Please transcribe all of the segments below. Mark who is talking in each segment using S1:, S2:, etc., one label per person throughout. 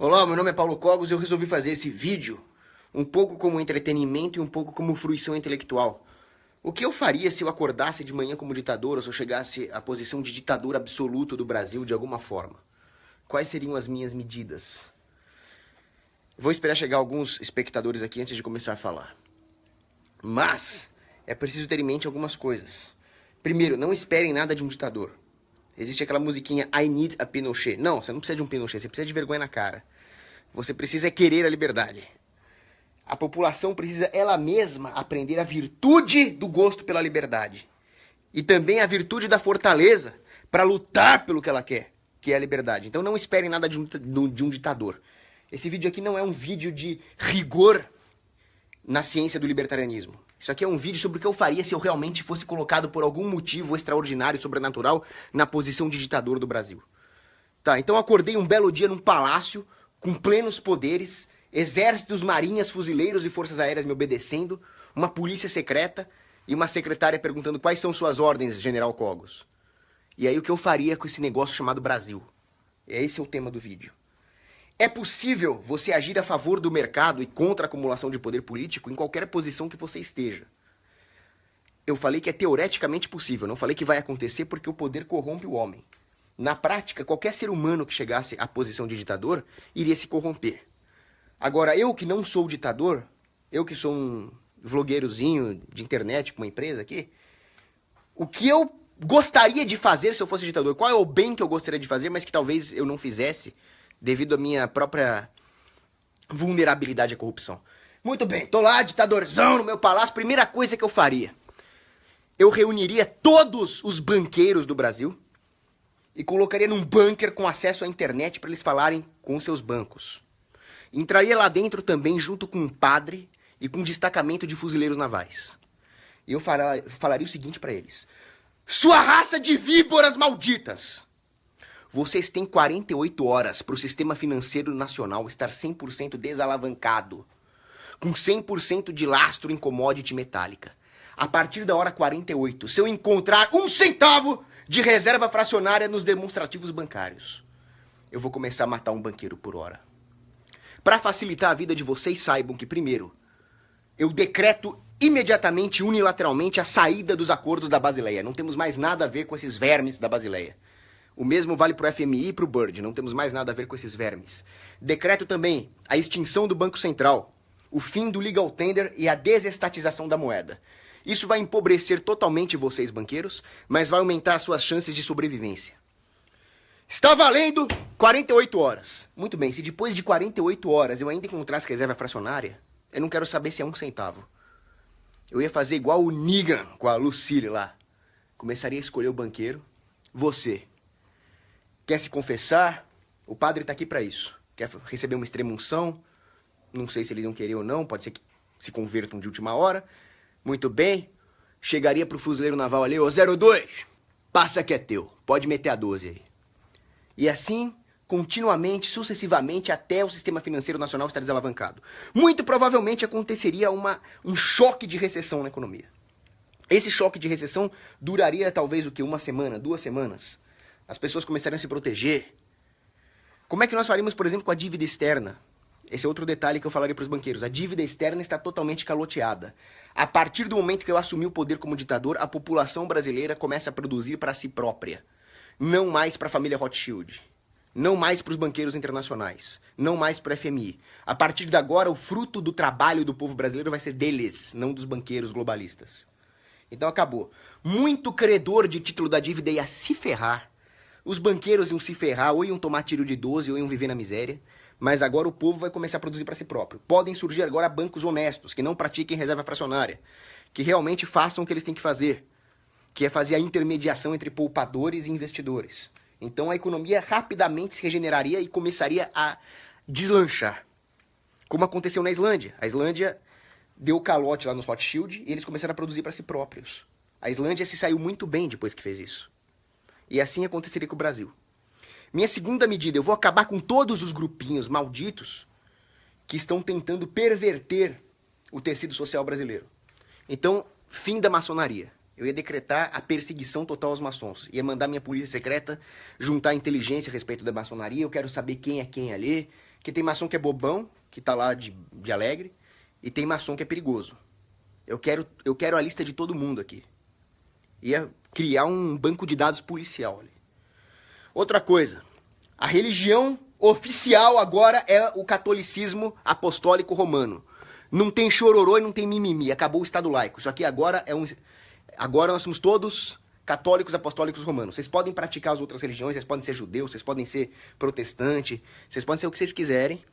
S1: Olá, meu nome é Paulo Cogos e eu resolvi fazer esse vídeo um pouco como entretenimento e um pouco como fruição intelectual. O que eu faria se eu acordasse de manhã como ditador ou se eu chegasse à posição de ditador absoluto do Brasil de alguma forma? Quais seriam as minhas medidas? Vou esperar chegar alguns espectadores aqui antes de começar a falar. Mas é preciso ter em mente algumas coisas. Primeiro, não esperem nada de um ditador. Existe aquela musiquinha I need a Pinochet. Não, você não precisa de um Pinochet, você precisa de vergonha na cara. Você precisa querer a liberdade. A população precisa ela mesma aprender a virtude do gosto pela liberdade. E também a virtude da fortaleza para lutar pelo que ela quer, que é a liberdade. Então não esperem nada de um ditador. Esse vídeo aqui não é um vídeo de rigor na ciência do libertarianismo. Isso aqui é um vídeo sobre o que eu faria se eu realmente fosse colocado por algum motivo extraordinário, sobrenatural, na posição de ditador do Brasil. Tá, então eu acordei um belo dia num palácio, com plenos poderes, exércitos, marinhas, fuzileiros e forças aéreas me obedecendo, uma polícia secreta e uma secretária perguntando quais são suas ordens, General Cogos. E aí o que eu faria com esse negócio chamado Brasil? Esse é o tema do vídeo. É possível você agir a favor do mercado e contra a acumulação de poder político em qualquer posição que você esteja. Eu falei que é teoreticamente possível, não falei que vai acontecer porque o poder corrompe o homem. Na prática, qualquer ser humano que chegasse à posição de ditador iria se corromper. Agora, eu que não sou ditador, eu que sou um vlogueirozinho de internet com uma empresa aqui, o que eu gostaria de fazer se eu fosse ditador? Qual é o bem que eu gostaria de fazer, mas que talvez eu não fizesse devido à minha própria vulnerabilidade à corrupção? Muito bem, tô lá, ditadorzão no meu palácio, primeira coisa que eu faria, eu reuniria todos os banqueiros do Brasil e colocaria num bunker com acesso à internet para eles falarem com seus bancos. Entraria lá dentro também junto com um padre e com um destacamento de fuzileiros navais. E eu falaria o seguinte para eles: sua raça de víboras malditas! Vocês têm 48 horas para o sistema financeiro nacional estar 100% desalavancado, com 100% de lastro em commodity metálica. A partir da hora 48, se eu encontrar 1 centavo de reserva fracionária nos demonstrativos bancários, eu vou começar a matar um banqueiro por hora. Para facilitar a vida de vocês, saibam que, primeiro, eu decreto imediatamente, unilateralmente, a saída dos acordos da Basileia. Não temos mais nada a ver com esses vermes da Basileia. O mesmo vale para o FMI e para o BIRD. Não temos mais nada a ver com esses vermes. Decreto também a extinção do Banco Central, o fim do legal tender e a desestatização da moeda. Isso vai empobrecer totalmente vocês, banqueiros, mas vai aumentar as suas chances de sobrevivência. Está valendo 48 horas. Muito bem, se depois de 48 horas eu ainda encontrasse reserva fracionária, eu não quero saber se é 1 centavo. Eu ia fazer igual o Negan com a Lucille lá. Começaria a escolher o banqueiro. Você quer se confessar? O padre está aqui para isso. Quer receber uma extrema-unção? Não sei se eles vão querer ou não, pode ser que se convertam de última hora. Muito bem. Chegaria pro fuzileiro naval ali: ô 02, passa que é teu. Pode meter a 12 aí. E assim, continuamente, sucessivamente, até o sistema financeiro nacional estar desalavancado. Muito provavelmente aconteceria um choque de recessão na economia. Esse choque de recessão duraria talvez o quê? 1 semana, 2 semanas. As pessoas começariam a se proteger. Como é que nós faríamos, por exemplo, com a dívida externa? Esse é outro detalhe que eu falaria para os banqueiros. A dívida externa está totalmente caloteada. A partir do momento que eu assumi o poder como ditador, a população brasileira começa a produzir para si própria. Não mais para a família Rothschild. Não mais para os banqueiros internacionais. Não mais para o FMI. A partir de agora, o fruto do trabalho do povo brasileiro vai ser deles, não dos banqueiros globalistas. Então acabou. Muito credor de título da dívida ia se ferrar. Os banqueiros iam se ferrar, ou iam tomar tiro de 12, ou iam viver na miséria. Mas agora o povo vai começar a produzir para si próprio. Podem surgir agora bancos honestos, que não pratiquem reserva fracionária, que realmente façam o que eles têm que fazer, que é fazer a intermediação entre poupadores e investidores. Então a economia rapidamente se regeneraria e começaria a deslanchar. Como aconteceu na Islândia. A Islândia deu calote lá nos Rothschild e eles começaram a produzir para si próprios. A Islândia se saiu muito bem depois que fez isso. E assim aconteceria com o Brasil. Minha segunda medida, eu vou acabar com todos os grupinhos malditos que estão tentando perverter o tecido social brasileiro. Então, fim da maçonaria. Eu ia decretar a perseguição total aos maçons. Ia mandar minha polícia secreta juntar inteligência a respeito da maçonaria. Eu quero saber quem é quem ali. que tem maçom que é bobão, que tá lá de alegre, e tem maçom que é perigoso. Eu quero a lista de todo mundo aqui. Ia criar um banco de dados policial ali. Outra coisa, a religião oficial agora é o catolicismo apostólico romano. Não tem chororô e não tem mimimi, acabou o Estado laico. Isso aqui agora agora nós somos todos católicos apostólicos romanos. Vocês podem praticar as outras religiões, vocês podem ser judeus, vocês podem ser protestante, vocês podem ser o que vocês quiserem.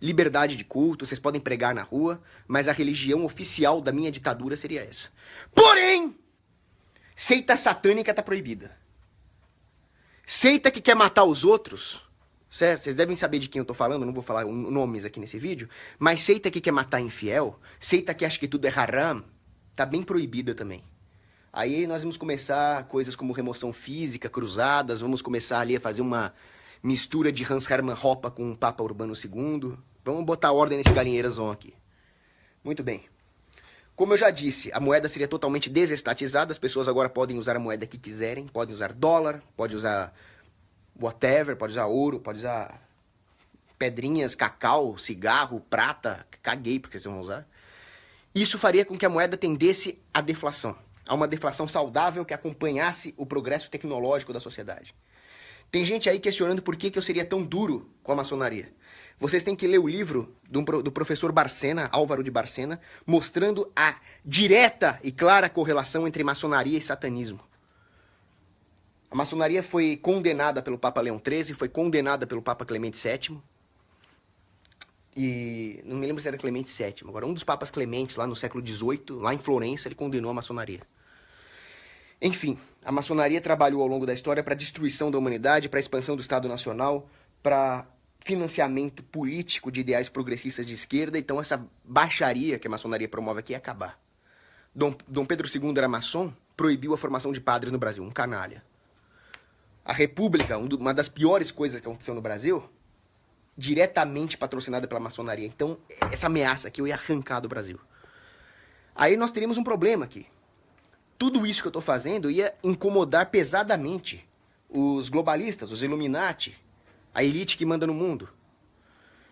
S1: Liberdade de culto, vocês podem pregar na rua, mas a religião oficial da minha ditadura seria essa. Porém, seita satânica tá proibida. Seita que quer matar os outros, certo? Vocês devem saber de quem eu tô falando, não vou falar nomes aqui nesse vídeo, mas seita que quer matar infiel, seita que acha que tudo é haram, tá bem proibida também. Aí nós vamos começar coisas como remoção física, cruzadas, vamos começar ali a fazer uma mistura de Hans Hermann Hoppe com o Papa Urbano II. Vamos botar ordem nesse galinheirão aqui. Muito bem. Como eu já disse, a moeda seria totalmente desestatizada, as pessoas agora podem usar a moeda que quiserem, podem usar dólar, podem usar whatever, pode usar ouro, pode usar pedrinhas, cacau, cigarro, prata, caguei porque vocês vão usar. Isso faria com que a moeda tendesse à deflação, a uma deflação saudável que acompanhasse o progresso tecnológico da sociedade. Tem gente aí questionando por que eu seria tão duro com a maçonaria. Vocês têm que ler o livro do professor Barcena, Álvaro de Barcena, mostrando a direta e clara correlação entre maçonaria e satanismo. A maçonaria foi condenada pelo Papa Leão XIII, foi condenada pelo Papa Clemente VII. E não me lembro se era Clemente VII. Agora, um dos papas Clementes, lá no século XVIII, lá em Florença, ele condenou a maçonaria. Enfim, a maçonaria trabalhou ao longo da história para a destruição da humanidade, para a expansão do Estado Nacional, para financiamento político de ideais progressistas de esquerda. Então essa baixaria que a maçonaria promove aqui ia acabar. Dom Pedro II era maçom, proibiu a formação de padres no Brasil, um canalha. A República, uma das piores coisas que aconteceu no Brasil, diretamente patrocinada pela maçonaria. Então essa ameaça aqui eu ia arrancar do Brasil. Aí nós teríamos um problema aqui. Tudo isso que eu estou fazendo ia incomodar pesadamente os globalistas, os Illuminati, a elite que manda no mundo.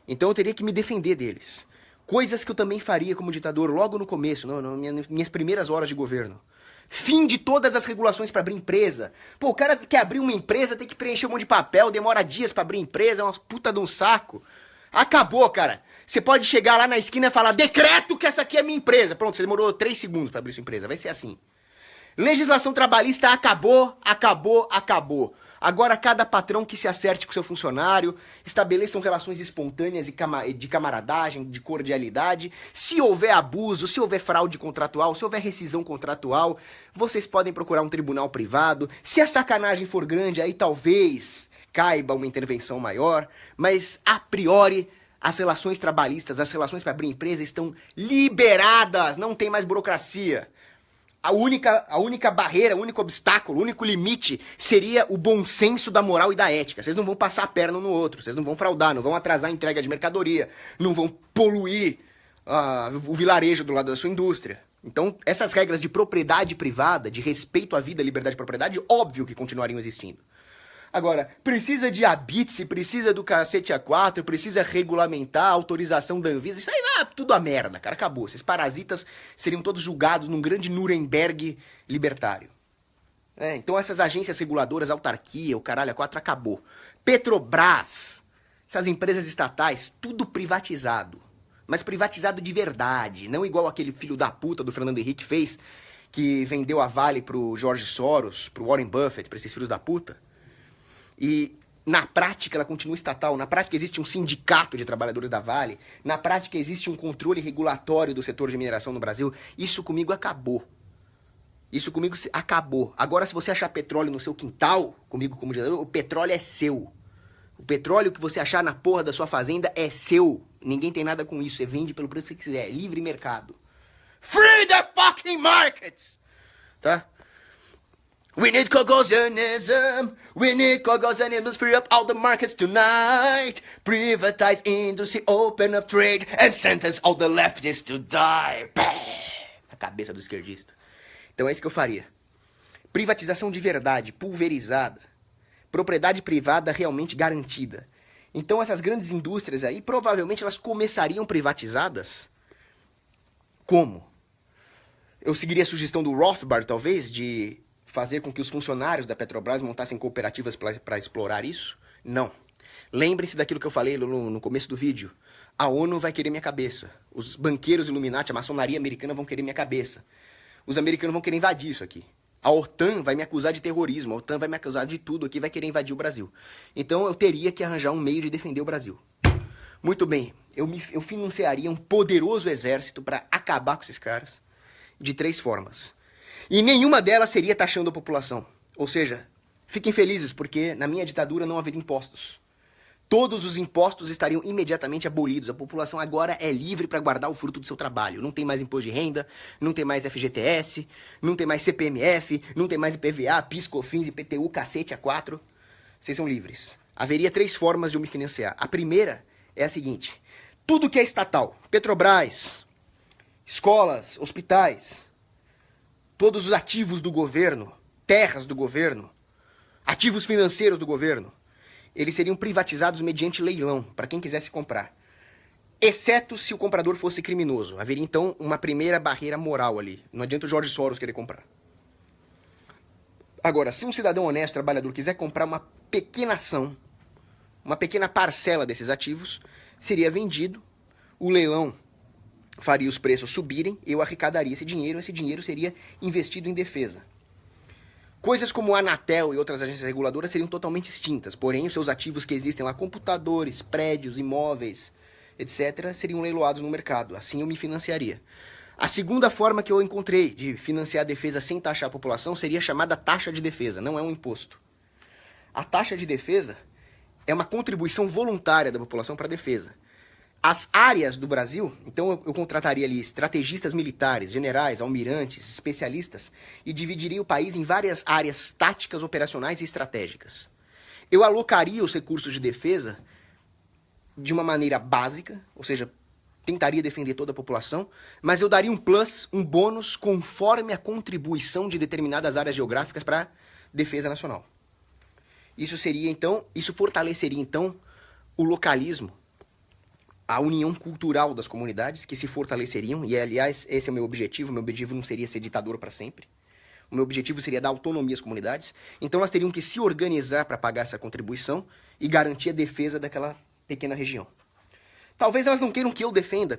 S1: Então eu teria que me defender deles. Coisas que eu também faria como ditador logo no começo, nas minhas primeiras horas de governo. Fim de todas as regulações para abrir empresa. Pô, o cara que quer abrir uma empresa tem que preencher um monte de papel, demora dias para abrir empresa, é uma puta de um saco. Acabou, cara. Você pode chegar lá na esquina e falar, decreto que essa aqui é minha empresa. Pronto, você demorou 3 segundos para abrir sua empresa. Vai ser assim. Legislação trabalhista acabou, acabou, acabou. Agora cada patrão que se acerte com seu funcionário, estabeleçam relações espontâneas e de camaradagem, de cordialidade. Se houver abuso, se houver fraude contratual, se houver rescisão contratual, vocês podem procurar um tribunal privado. Se a sacanagem for grande, aí talvez caiba uma intervenção maior, mas a priori as relações trabalhistas, as relações para abrir empresa estão liberadas, não tem mais burocracia. A única barreira, o único obstáculo, o único limite seria o bom senso da moral e da ética. Vocês não vão passar a perna um no outro, vocês não vão fraudar, não vão atrasar a entrega de mercadoria, não vão poluir o vilarejo do lado da sua indústria. Então, essas regras de propriedade privada, de respeito à vida, liberdade de propriedade, óbvio que continuariam existindo. Agora, precisa de habite, precisa do cacete A4, precisa regulamentar a autorização da Anvisa. Isso aí vai tudo a merda, cara. Acabou. Esses parasitas seriam todos julgados num grande Nuremberg libertário. Então essas agências reguladoras, autarquia, o caralho A4, acabou. Petrobras, essas empresas estatais, tudo privatizado. Mas privatizado de verdade. Não igual aquele filho da puta do Fernando Henrique fez, que vendeu a Vale pro George Soros, pro Warren Buffett, pra esses filhos da puta. E na prática ela continua estatal, na prática existe um sindicato de trabalhadores da Vale, na prática existe um controle regulatório do setor de mineração no Brasil. Isso comigo acabou. Isso comigo acabou. Agora, se você achar petróleo no seu quintal, comigo como ditador, o petróleo é seu. O petróleo que você achar na porra da sua fazenda é seu. Ninguém tem nada com isso. Você vende pelo preço que você quiser. Livre mercado. Free the fucking markets! Tá? We need Cogosianism, we need Cogosianism, free up all the markets tonight, privatize industry, open up trade, and sentence all the leftists to die. A cabeça do esquerdista. Então é isso que eu faria. Privatização de verdade, pulverizada. Propriedade privada realmente garantida. Então essas grandes indústrias aí, provavelmente elas começariam privatizadas como? Eu seguiria a sugestão do Rothbard, talvez, de fazer com que os funcionários da Petrobras montassem cooperativas para explorar isso? Não. Lembre-se daquilo que eu falei no começo do vídeo. A ONU vai querer minha cabeça. Os banqueiros Illuminati, a maçonaria americana vão querer minha cabeça. Os americanos vão querer invadir isso aqui. A OTAN vai me acusar de terrorismo, a OTAN vai me acusar de tudo aqui, vai querer invadir o Brasil. Então eu teria que arranjar um meio de defender o Brasil. Muito bem, eu financiaria um poderoso exército para acabar com esses caras de 3 formas. E nenhuma delas seria taxando a população. Ou seja, fiquem felizes, porque na minha ditadura não haveria impostos. Todos os impostos estariam imediatamente abolidos. A população agora é livre para guardar o fruto do seu trabalho. Não tem mais imposto de renda, não tem mais FGTS, não tem mais CPMF, não tem mais IPVA, PIS, COFINS, IPTU, cacete A4. Vocês são livres. Haveria 3 formas de eu me financiar. A primeira é a seguinte: tudo que é estatal, Petrobras, escolas, hospitais, todos os ativos do governo, terras do governo, ativos financeiros do governo, eles seriam privatizados mediante leilão, para quem quisesse comprar. Exceto se o comprador fosse criminoso. Haveria, então, uma primeira barreira moral ali. Não adianta o Jorge Soros querer comprar. Agora, se um cidadão honesto, trabalhador, quiser comprar uma pequena ação, uma pequena parcela desses ativos, seria vendido, o leilão faria os preços subirem, eu arrecadaria esse dinheiro seria investido em defesa. Coisas como a Anatel e outras agências reguladoras seriam totalmente extintas, porém os seus ativos que existem lá, computadores, prédios, imóveis, etc., seriam leiloados no mercado. Assim eu me financiaria. A segunda forma que eu encontrei de financiar a defesa sem taxar a população seria a chamada taxa de defesa, não é um imposto. A taxa de defesa é uma contribuição voluntária da população para a defesa. As áreas do Brasil, então eu contrataria ali estrategistas militares, generais, almirantes, especialistas, e dividiria o país em várias áreas táticas, operacionais e estratégicas. Eu alocaria os recursos de defesa de uma maneira básica, ou seja, tentaria defender toda a população, mas eu daria um plus, um bônus, conforme a contribuição de determinadas áreas geográficas para a defesa nacional. Isso fortaleceria então o localismo, a união cultural das comunidades que se fortaleceriam, e aliás, esse é o meu objetivo não seria ser ditador para sempre, o meu objetivo seria dar autonomia às comunidades, então elas teriam que se organizar para pagar essa contribuição e garantir a defesa daquela pequena região. Talvez elas não queiram que eu defenda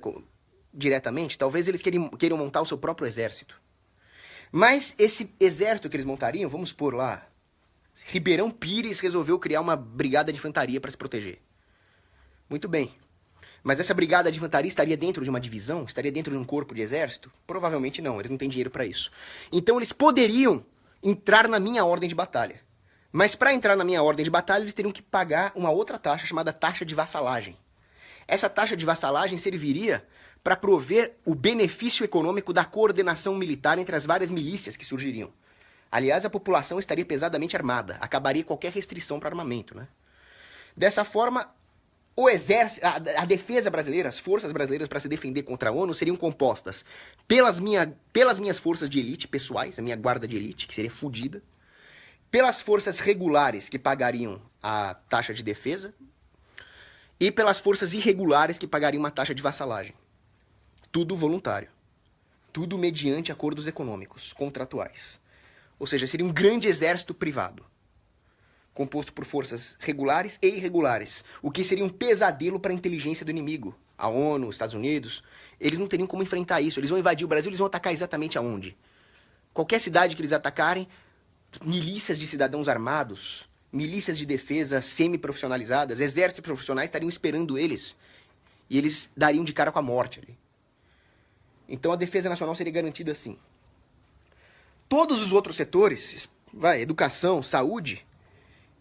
S1: diretamente, talvez eles queiram montar o seu próprio exército. Mas esse exército que eles montariam, vamos supor lá, Ribeirão Pires resolveu criar uma brigada de infantaria para se proteger. Muito bem. Mas essa brigada de infantaria estaria dentro de uma divisão? Estaria dentro de um corpo de exército? Provavelmente não, eles não têm dinheiro para isso. Então eles poderiam entrar na minha ordem de batalha. Mas para entrar na minha ordem de batalha, eles teriam que pagar uma outra taxa chamada taxa de vassalagem. Essa taxa de vassalagem serviria para prover o benefício econômico da coordenação militar entre as várias milícias que surgiriam. Aliás, a população estaria pesadamente armada, acabaria qualquer restrição para armamento, né? Dessa forma, o exército, a defesa brasileira, as forças brasileiras para se defender contra a ONU seriam compostas pelas minhas forças de elite pessoais, a minha guarda de elite, que seria fodida, pelas forças regulares que pagariam a taxa de defesa e pelas forças irregulares que pagariam uma taxa de vassalagem. Tudo voluntário. Tudo mediante acordos econômicos, contratuais. Ou seja, seria um grande exército privado, composto por forças regulares e irregulares, o que seria um pesadelo para a inteligência do inimigo. A ONU, os Estados Unidos, eles não teriam como enfrentar isso. Eles vão invadir o Brasil, eles vão atacar exatamente aonde? Qualquer cidade que eles atacarem, milícias de cidadãos armados, milícias de defesa semi-profissionalizadas, exércitos profissionais estariam esperando eles, e eles dariam de cara com a morte ali. Então a defesa nacional seria garantida assim. Todos os outros setores, educação, saúde,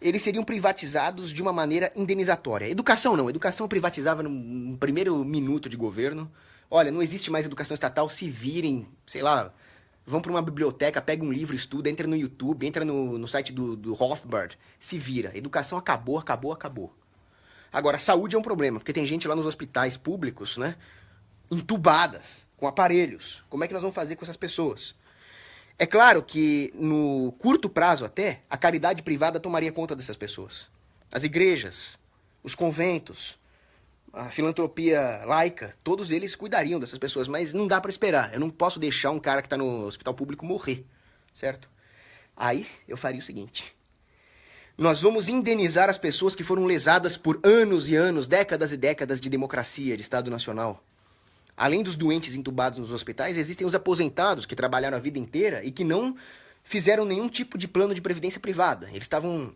S1: eles seriam privatizados de uma maneira indenizatória. Educação não, educação privatizava no primeiro minuto de governo. Olha, não existe mais educação estatal, se virem, sei lá, vão para uma biblioteca, pega um livro, estuda, entra no YouTube, entra no site do Rothbard, se vira. Educação acabou. Agora, saúde é um problema, porque tem gente lá nos hospitais públicos, né, entubadas, com aparelhos. Como é que nós vamos fazer com essas pessoas? É claro que, no curto prazo até, a caridade privada tomaria conta dessas pessoas. As igrejas, os conventos, a filantropia laica, todos eles cuidariam dessas pessoas, mas não dá pra esperar. Eu não posso deixar um cara que tá no hospital público morrer, certo? Aí eu faria o seguinte: nós vamos indenizar as pessoas que foram lesadas por anos e anos, décadas e décadas de democracia, de Estado Nacional. Além dos doentes entubados nos hospitais, existem os aposentados que trabalharam a vida inteira e que não fizeram nenhum tipo de plano de previdência privada. Eles estavam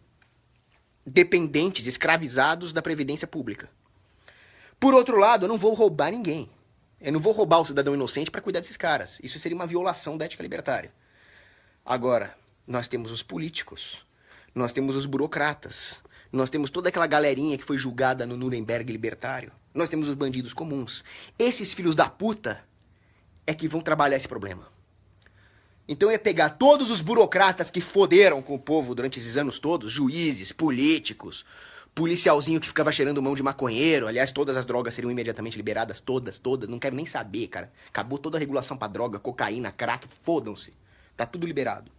S1: dependentes, escravizados da previdência pública. Por outro lado, eu não vou roubar ninguém. Eu não vou roubar o cidadão inocente para cuidar desses caras. Isso seria uma violação da ética libertária. Agora, nós temos os políticos, nós temos os burocratas, nós temos toda aquela galerinha que foi julgada no Nuremberg libertário, nós temos os bandidos comuns. Esses filhos da puta é que vão trabalhar esse problema. Então eu ia pegar todos os burocratas que foderam com o povo durante esses anos todos, juízes, políticos, policialzinho que ficava cheirando mão de maconheiro. Aliás, todas as drogas seriam imediatamente liberadas, todas, não quero nem saber, cara. Acabou toda a regulação pra droga, cocaína, crack, fodam-se. Tá tudo liberado.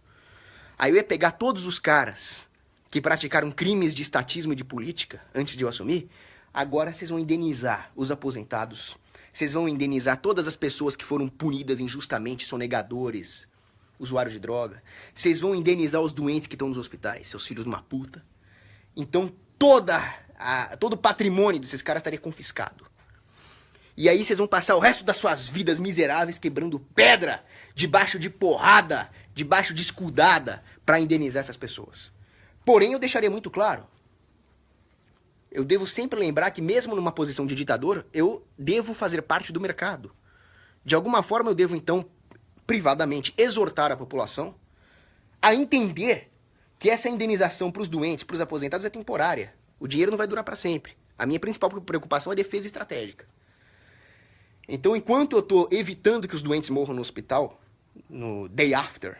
S1: Aí eu ia pegar todos os caras que praticaram crimes de estatismo e de política antes de eu assumir. Agora vocês vão indenizar os aposentados. Vocês vão indenizar todas as pessoas que foram punidas injustamente, sonegadores, usuários de droga. Vocês vão indenizar os doentes que estão nos hospitais, seus filhos de uma puta. Então todo o patrimônio desses caras estaria confiscado. E aí vocês vão passar o resto das suas vidas miseráveis quebrando pedra, debaixo de porrada, debaixo de escudada, para indenizar essas pessoas. Porém, eu deixaria muito claro, eu devo sempre lembrar que mesmo numa posição de ditador, eu devo fazer parte do mercado. De alguma forma eu devo, então, privadamente, exortar a população a entender que essa indenização para os doentes, para os aposentados, é temporária. O dinheiro não vai durar para sempre. A minha principal preocupação é a defesa estratégica. Então, enquanto eu estou evitando que os doentes morram no hospital, no day after,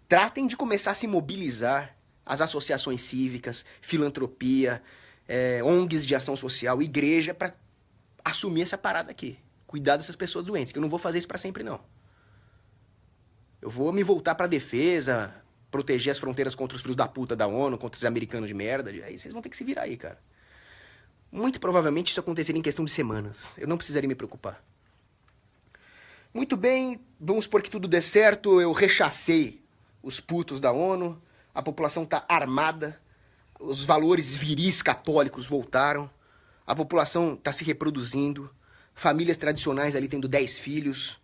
S1: tratem de começar a se mobilizar as associações cívicas, filantropia, ONGs de ação social, igreja, para assumir essa parada aqui. Cuidar dessas pessoas doentes, que eu não vou fazer isso para sempre, não. Eu vou me voltar para a defesa, proteger as fronteiras contra os filhos da puta da ONU, contra os americanos de merda. Aí vocês vão ter que se virar aí, cara. Muito provavelmente isso aconteceria em questão de semanas. Eu não precisaria me preocupar. Muito bem, vamos supor que tudo dê certo. Eu rechacei os putos da ONU. A população está armada. Os valores viris católicos voltaram. A população está se reproduzindo. Famílias tradicionais ali tendo 10 filhos.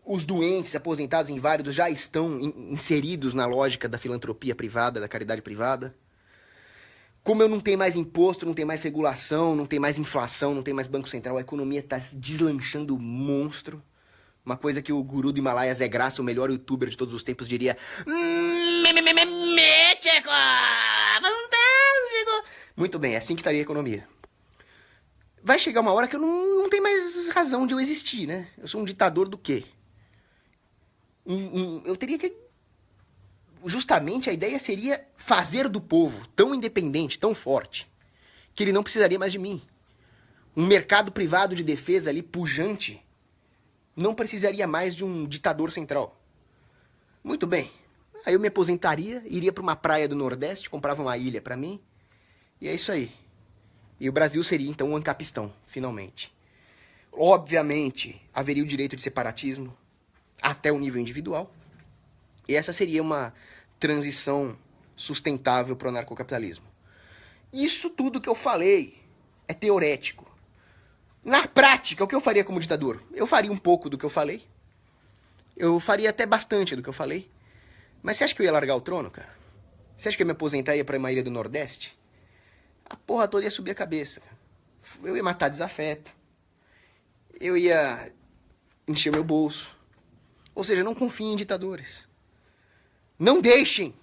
S1: Os doentes, aposentados, inválidos já estão inseridos na lógica da filantropia privada, da caridade privada. Como eu não tenho mais imposto, não tem mais regulação, não tem mais inflação, não tem mais Banco Central, a economia está deslanchando monstro. Uma coisa que o guru do Himalaia, Zé Graça, o melhor youtuber de todos os tempos, diria: Mético! Fantástico! Muito bem, é assim que estaria a economia. Vai chegar uma hora que eu não tenho mais razão de eu existir, né? Eu sou um ditador do quê? Eu teria que... Justamente a ideia seria fazer do povo tão independente, tão forte, que ele não precisaria mais de mim. Um mercado privado de defesa ali pujante não precisaria mais de um ditador central. Muito bem. Aí eu me aposentaria, iria para uma praia do Nordeste, comprava uma ilha para mim, e é isso aí. E o Brasil seria então um ancapistão, finalmente. Obviamente, haveria o direito de separatismo até o nível individual. E essa seria uma transição sustentável para o anarcocapitalismo. Isso tudo que eu falei é teorético. Na prática, o que eu faria como ditador? Eu faria um pouco do que eu falei. Eu faria até bastante do que eu falei. Mas você acha que eu ia largar o trono, cara? Você acha que eu ia me aposentar e ia para uma ilha do Nordeste? A porra toda ia subir a cabeça. Eu ia matar desafeto. Eu ia encher meu bolso. Ou seja, não confiem em ditadores. Não deixem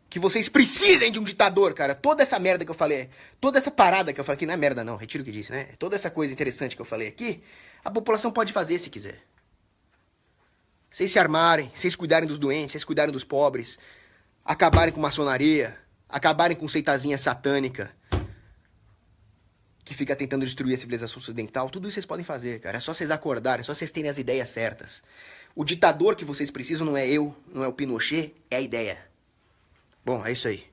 S1: que vocês precisem de um ditador, cara. Toda essa merda que eu falei, toda essa parada que eu falei aqui, não é merda não, retiro o que disse, né? Toda essa coisa interessante que eu falei aqui, a população pode fazer se quiser. Vocês se armarem, vocês cuidarem dos doentes, vocês cuidarem dos pobres, acabarem com maçonaria, acabarem com seitazinha satânica que fica tentando destruir a civilização ocidental, tudo isso vocês podem fazer, cara. É só vocês acordarem, é só vocês terem as ideias certas. O ditador que vocês precisam não é eu, não é o Pinochet, é a ideia. Bom, é isso aí.